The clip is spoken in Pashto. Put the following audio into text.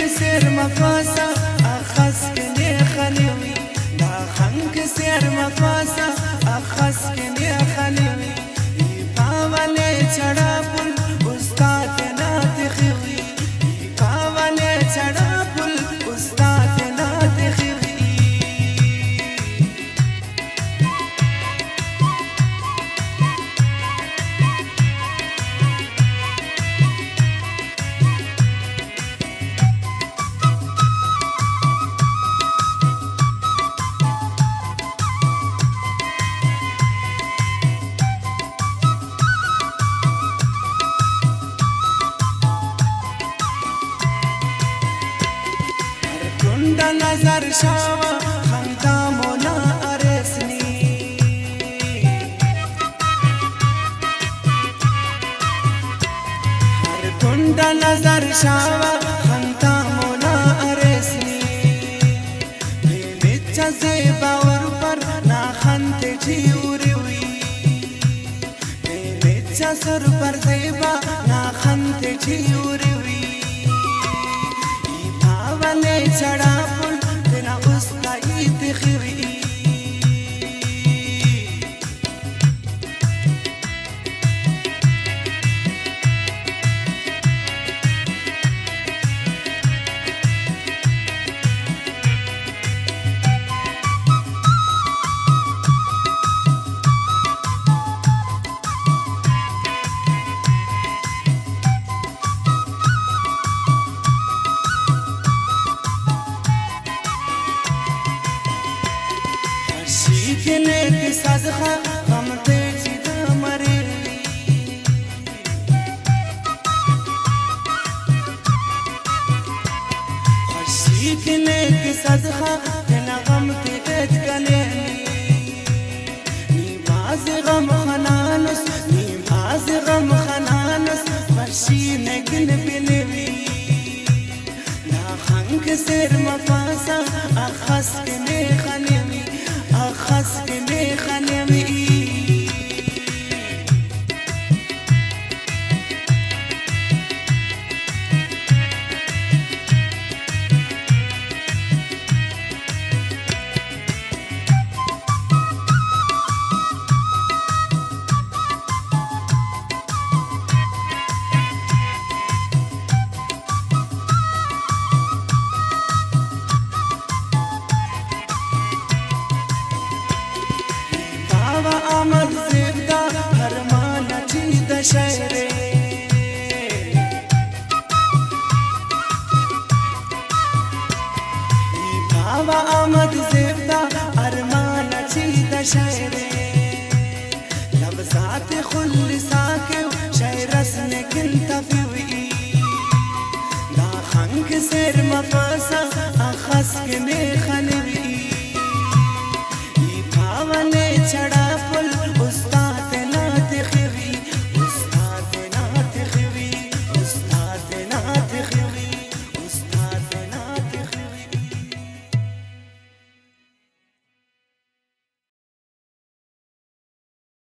سير مفاسا أخس كني خليوي دا خنك سير مفاسا أخس كني خليوي باولي چڑا پل استاد نات خيوي باولي چڑا پل استاد نات خيوي नजर शावा खंदा मोना अरेसनी हर कुंडा नजर शावा खंदा मोना अरेसनी बेचा ज़ेबा और पर ना खंते जी उरुई बेचा सर पर ज़ेबा ना खंते जी उरुई बावले चढ़ा خيري شيكني كسازخا غمتي جدا مريلي شيكني كسازخا كنا غمتي اتكليلي نيمازي غم خنانس نيمازي غم خنانس فرشي نقل بليلي لا خنك سير مفاسا أخس كني خليلي أخس كني خليمي آمد زبدا هرمانا چید شهره بابا آمد زبدا هرمانا چید شهره لبزات خل ساکو شهرس نکن تفوی دا خنک سر مفاسا أخس كني